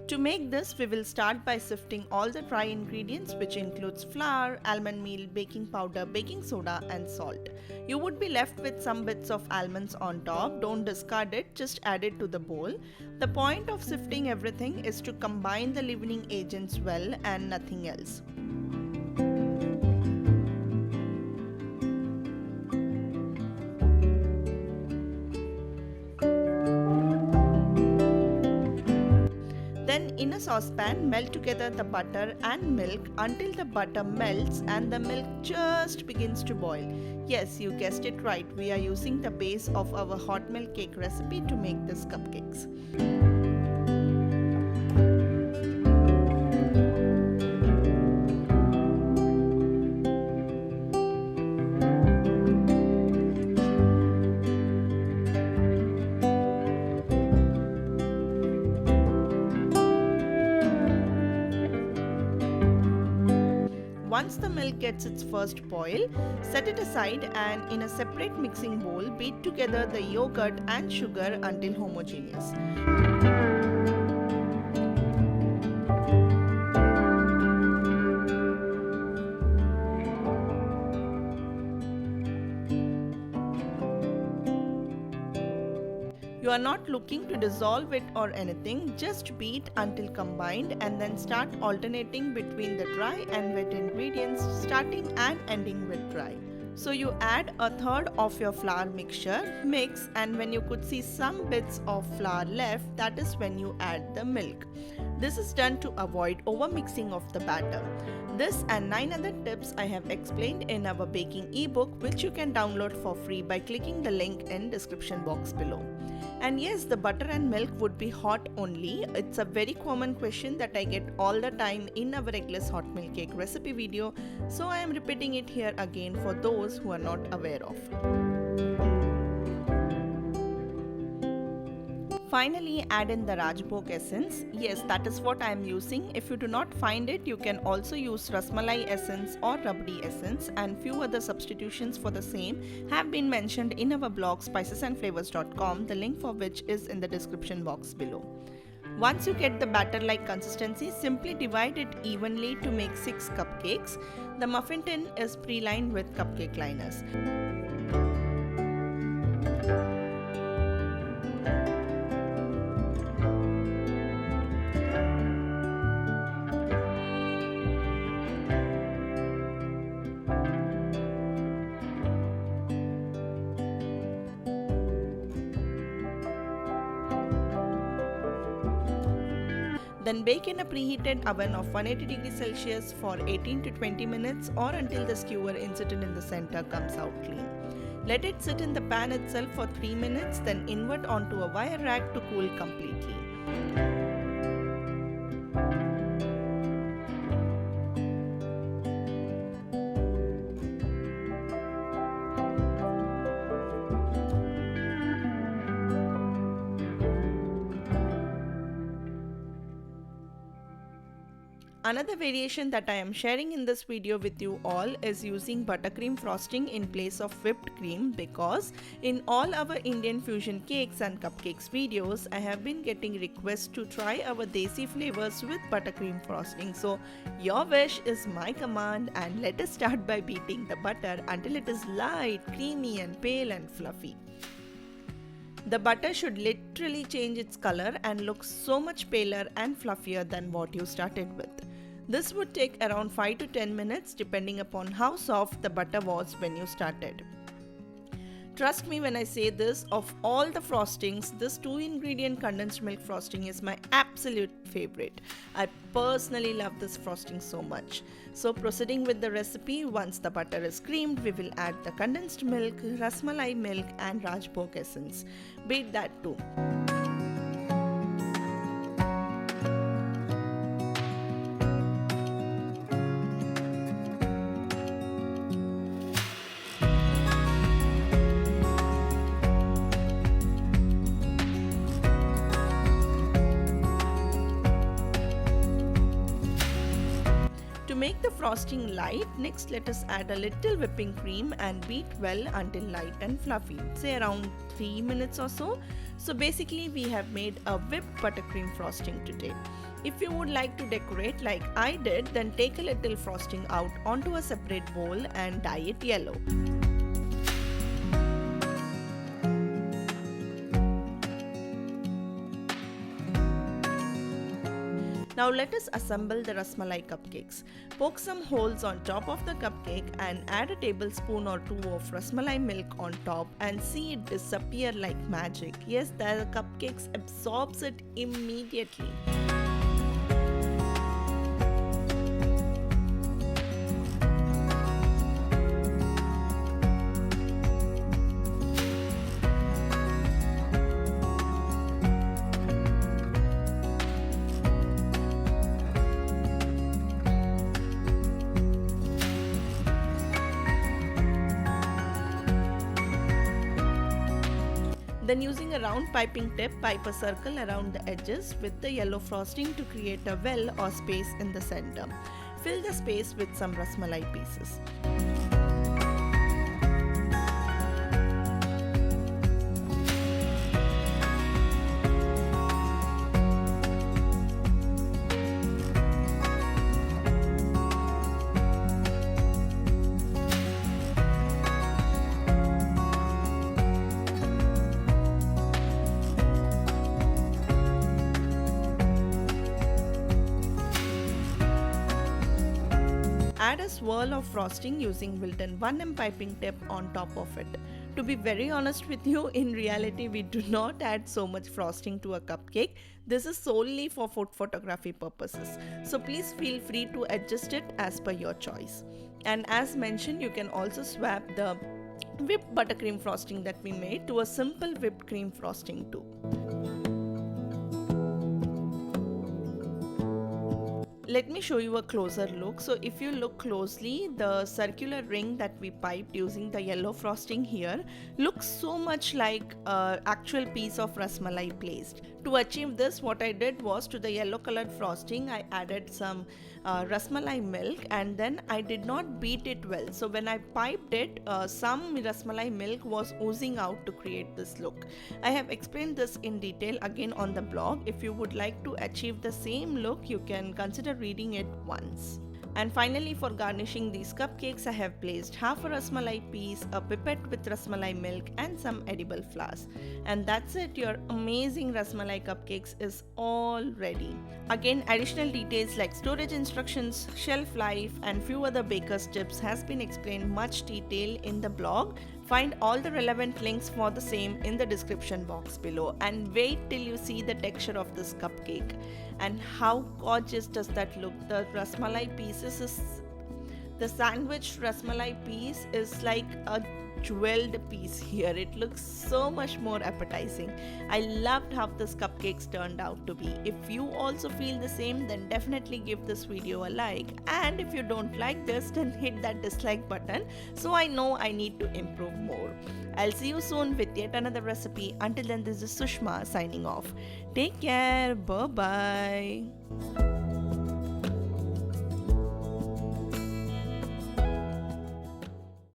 To make this, we will start by sifting all the dry ingredients, which includes flour, almond meal, baking powder, baking soda and salt. You would be left with some bits of almonds on top. Don't discard it, just add it to the bowl. The point of sifting everything is to combine the leavening agents well and nothing else. In a saucepan, melt together the butter and milk until the butter melts and the milk just begins to boil. Yes, you guessed it right, we are using the base of our hot milk cake recipe to make this cupcakes. Once the milk gets its first boil, set it aside and in a separate mixing bowl, beat together the yogurt and sugar until homogeneous. You are not looking to dissolve it or anything, just beat until combined and then start alternating between the dry and wet ingredients, starting and ending with dry. So you add a third of your flour mixture, mix, and when you could see some bits of flour left, that is when you add the milk. This is done to avoid overmixing of the batter. This and 9 other tips I have explained in our baking ebook, which you can download for free by clicking the link in description box below. And yes, the butter and milk would be hot only. It's a very common question that I get all the time in our eggless hot milk cake recipe video, so I am repeating it here again for those who are not aware of. Finally, add in the Rajbhog essence. Yes, that is what I am using. If you do not find it, you can also use Rasmalai essence or Rabdi essence, and few other substitutions for the same have been mentioned in our blog spicesandflavors.com, the link for which is in the description box below. Once you get the batter-like consistency, simply divide it evenly to make 6 cupcakes. The muffin tin is pre-lined with cupcake liners. Then bake in a preheated oven of 180 degrees Celsius for 18 to 20 minutes or until the skewer inserted in the center comes out clean. Let it sit in the pan itself for 3 minutes, then invert onto a wire rack to cool completely. Another variation that I am sharing in this video with you all is using buttercream frosting in place of whipped cream, because in all our Indian fusion cakes and cupcakes videos, I have been getting requests to try our desi flavors with buttercream frosting. So your wish is my command, and let us start by beating the butter until it is light, creamy and pale and fluffy. The butter should literally change its color and look so much paler and fluffier than what you started with. This would take around 5 to 10 minutes depending upon how soft the butter was when you started. Trust me when I say this, of all the frostings, this 2-ingredient condensed milk frosting is my absolute favorite. I personally love this frosting so much. So proceeding with the recipe, once the butter is creamed, we will add the condensed milk, Rasmalai milk and Rajbhog essence. Beat that too. To make the frosting light, next let us add a little whipping cream and beat well until light and fluffy, say around 3 minutes or so. So basically we have made a whipped buttercream frosting today. If you would like to decorate like I did, then take a little frosting out onto a separate bowl and dye it yellow. Now let us assemble the Rasmalai cupcakes. Poke some holes on top of the cupcake and add a tablespoon or two of Rasmalai milk on top and see it disappear like magic. Yes, the cupcakes absorbs it immediately. Then using a round piping tip, pipe a circle around the edges with the yellow frosting to create a well or space in the center. Fill the space with some Rasmalai pieces. Add a swirl of frosting using Wilton 1M piping tip on top of it. To be very honest with you, in reality we do not add so much frosting to a cupcake. This is solely for food photography purposes. So please feel free to adjust it as per your choice. And as mentioned, you can also swap the whipped buttercream frosting that we made to a simple whipped cream frosting too. Let me show you a closer look. So if you look closely, the circular ring that we piped using the yellow frosting here looks so much like an actual piece of Rasmalai placed. To achieve this, what I did was, to the yellow colored frosting I added some Rasmalai milk, and then I did not beat it well. So when I piped it, some Rasmalai milk was oozing out to create this look. I have explained this in detail again on the blog. If you would like to achieve the same look, you can consider reading it once. And finally, for garnishing these cupcakes, I have placed half a Rasmalai piece, a pipette with Rasmalai milk and some edible flowers. And that's it, your amazing Rasmalai cupcakes is all ready. Again, additional details like storage instructions, shelf life and few other baker's tips has been explained much detail in the blog. Find all the relevant links for the same in the description box below, and wait till you see the texture of this cupcake and how gorgeous does that look. The Rasmalai pieces is, the sandwiched Rasmalai piece is like a jeweled piece here. It looks so much more appetizing. I loved how this cupcakes turned out to be. If you also feel the same, then definitely give this video a like, and if you don't like this, then hit that dislike button so I know I need to improve more. I'll see you soon with yet another recipe. Until then, this is Sushma signing off. Take care. Bye bye.